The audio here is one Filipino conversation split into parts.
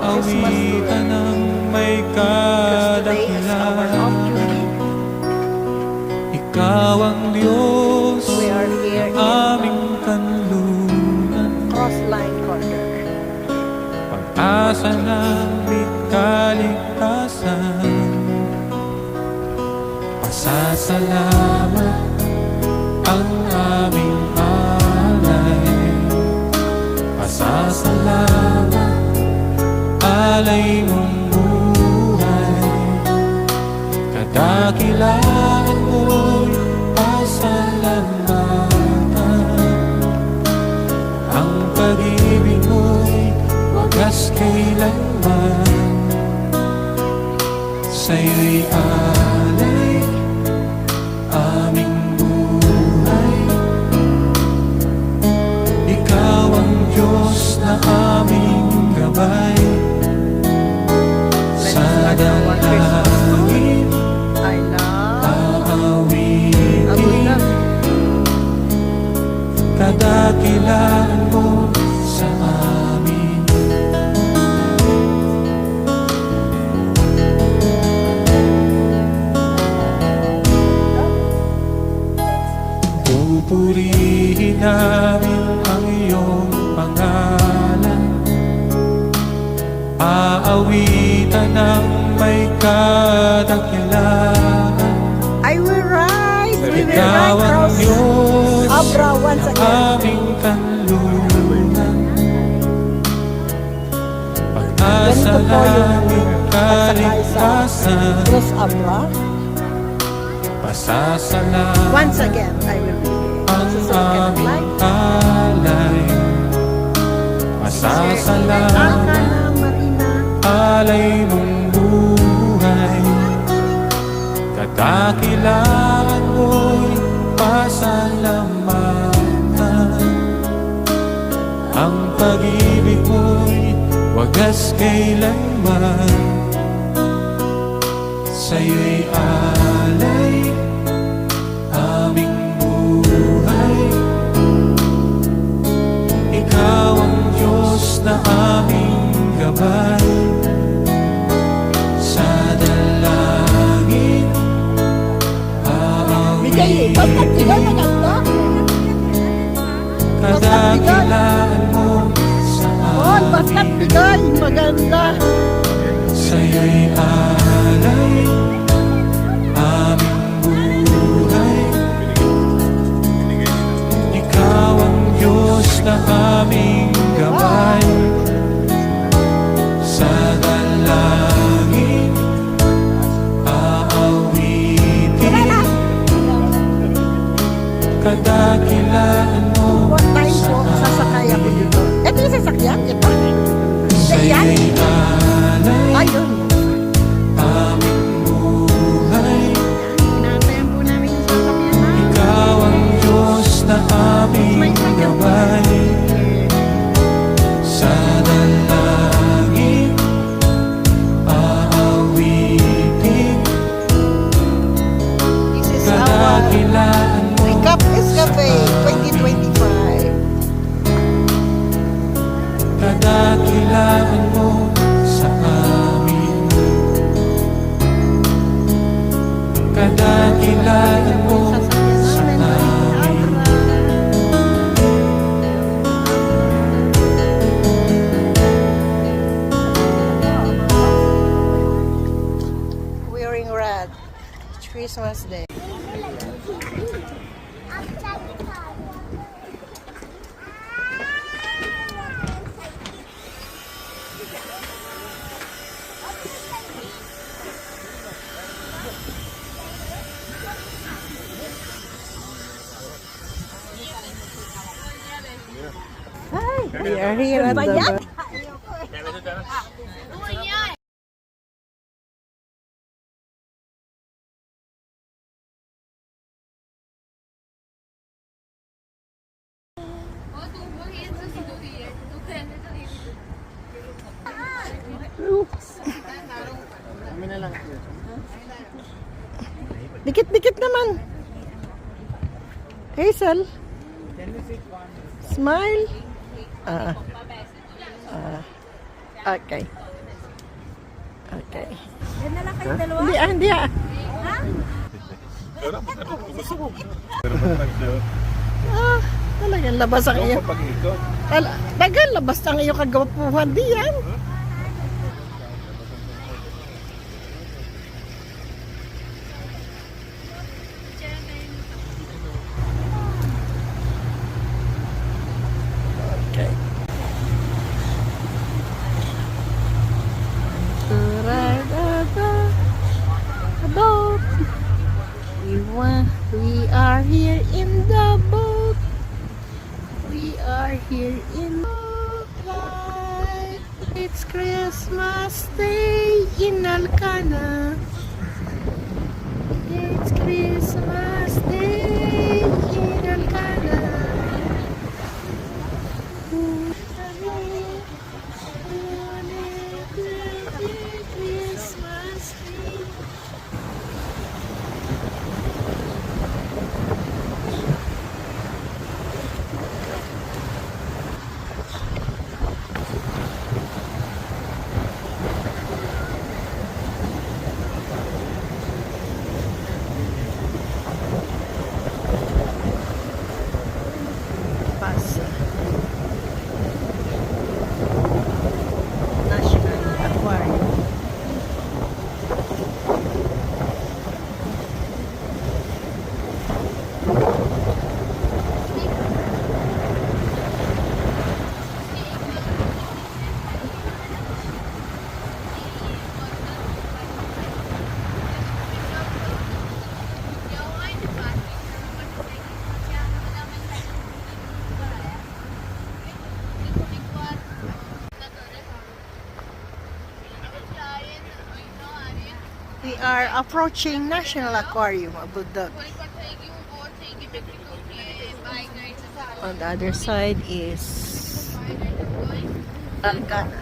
Aawitan ng may kadakilan. Ikaw ang Diyos, aming kanluran. Crossline corner. Pag-asa namin kaligtasan. Pasasalamat ang aming alay. Pasasalamat, alay mong buhay. Kadakilaan mo'y pasalamatan. Ang pag-ibig mo'y wagas kailanman. Sa'yo'y alay aming buhay. Ikaw ang Diyos na aming gabay. Sa dalangin aawitin. Kadakilaan mo sa amin. Pupurihin namin ang iyong pangalan. Aawitan ng may kadakilaan. I will rise. We will Ikaw ang cross Diyos Abra once na again. aming kanluran. Pag-asa Ganito po yung namin kaligtasan. Cross Abra. Pasasalamat Once again, I will be ang second aming line. alay. Pasasalamat, Marina. alay mong buhay. Kadakilaan mo'y pasalamatan. Ang pag-ibig mo'y wagas kailanman. Sa'yo'y alay aming buhay. Ikaw ang Diyos na aming gabay. Sa dalangin Bigay, basta bigay na ganda. kadakilaan mo sa Oh, basta amin. bigay, maganda. Sa'yo'y alay aming buhay. Ikaw ang Diyos na aming gabay. Sa dalangin aawitin. Kadakilaan mo What time sa po sasakay ako amin. dito? Ito yung sasakyan, ito. Sa'yo'y alay Ayun. aming buhay. Inantayan po namin yung sasakyan na. Ikaw ang Diyos na aming gabay. Sa dalangin aawitin. This is our Kadakilaan mo Recap Escape 2025. Kadakilaan mo sa amin. Kadakilaan mo sa amin. Wearing red. It's Christmas Day. Hi, we are here at the... Dikit-dikit naman. Hazel. Smile. Okay. Okay. Yan na lang kayo dalawa? Hindi, hindi ah. Ah, talagang labas ang iyo. Dagan labas ang iyo kagawapuhan diyan. Okay. Boat. We are here in the boat. We are here in the boat. It's Christmas Day in Alcana. It's Christmas Day in Alcana. Christmas Day. Pasa. National Aquarium. We are approaching National Aquarium, Abu Dhabi. On the other side is Alcana.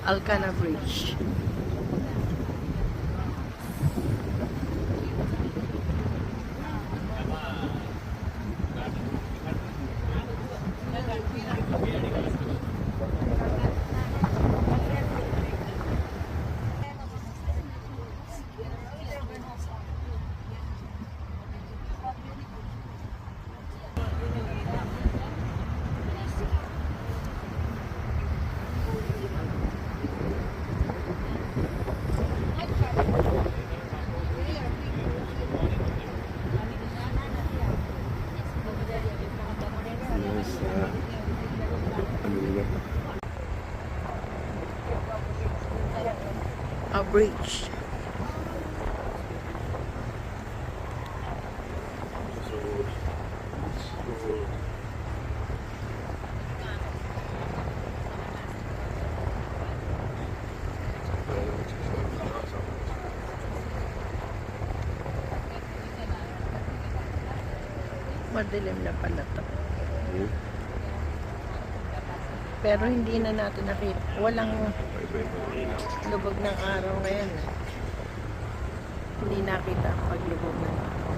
Alcana Bridge. A bridge. Madilim na pala to. Pero hindi na natin nakita. Walang lubog ng araw ngayon. Hindi nakita ang paglubog ng araw.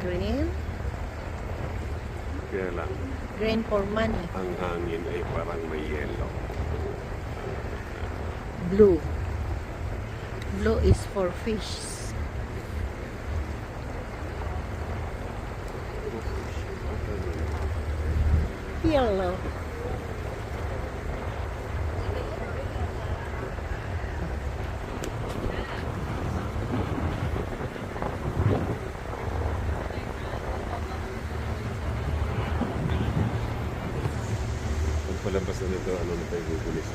Green? Kaya lang, Green for money. ang hangin ay parang may yellow. Blue. Blue is for fish. Yellow. Pag palabas na nito, ano na tayo gugulis?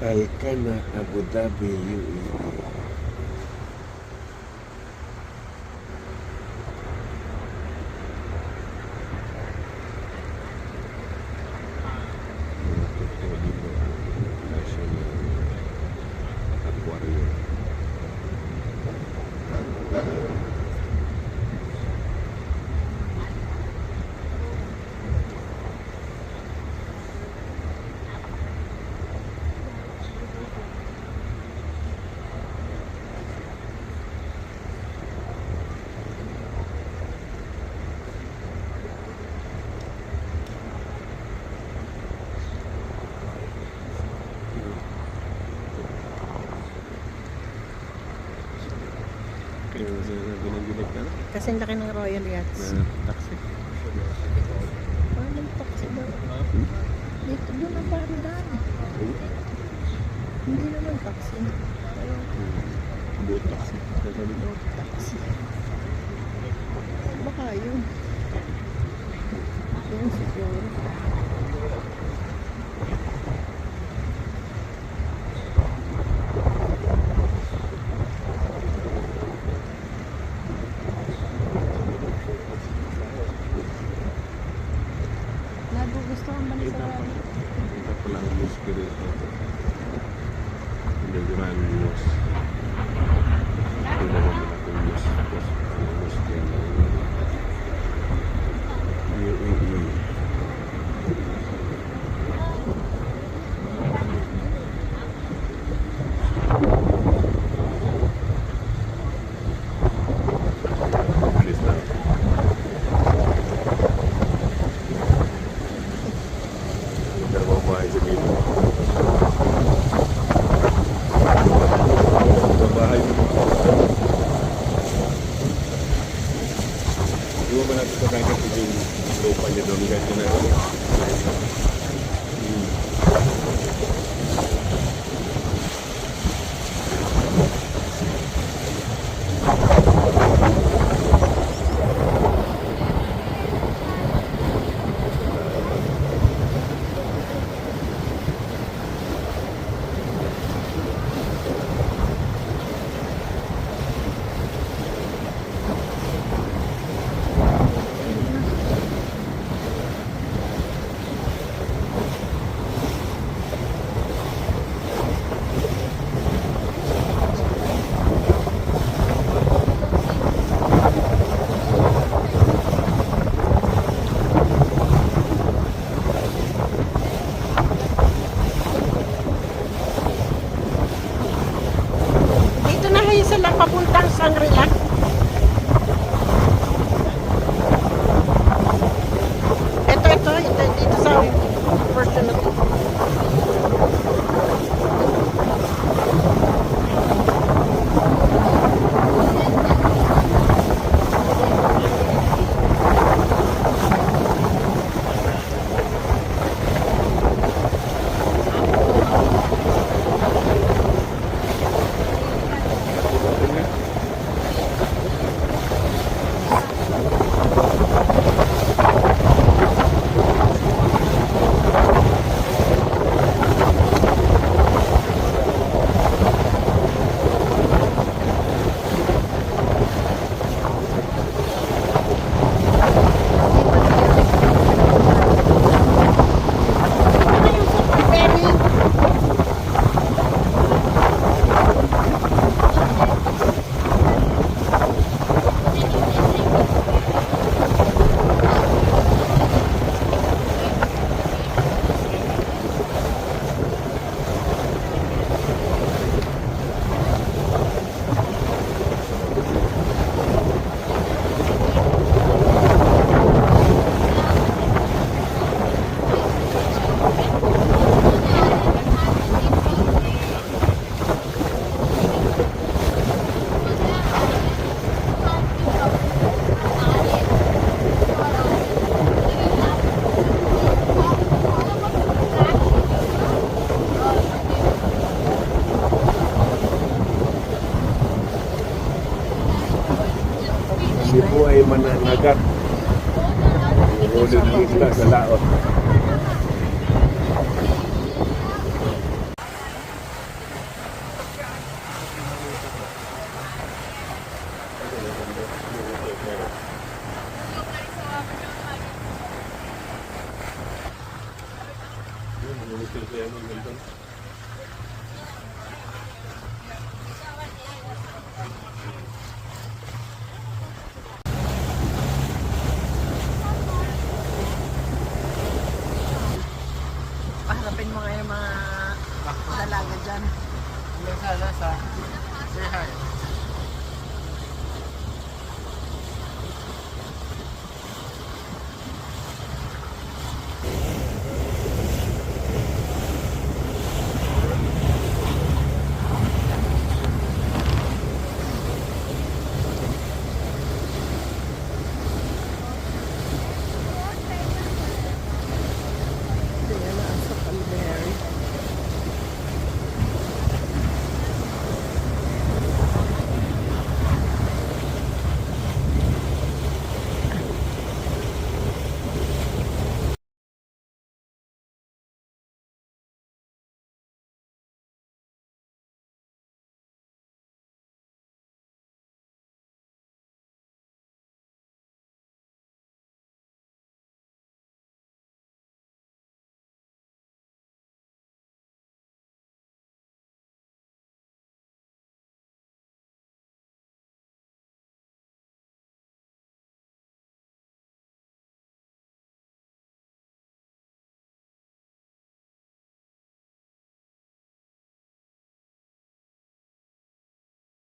Alcana, Abu Dhabi, UAE. National Aquarium. Kasi ang laki ng Royal Yachts. Taxi. Paano taxi daw? Dito doon ang paradaan. Hindi naman taxi. Boat taxi. Taxi. Baka yun. Yun siguro. Nagugustuhan ba ni Sarali? Kita ko lang news ko dito. Hindi ko na news. Hindi na naman ako news. Tapos ang news ko na yun. Alis na. Dalawang bahay sa dito. Sa bahay mo. Di mo ba natin sa kanya kasi yung lupa niya doon kahit yun na Dito na kayo sila papuntang Shangri-La. Ito, dito sa portion na to. si po ay mananagat. Ulo ng isla sa laot. Yung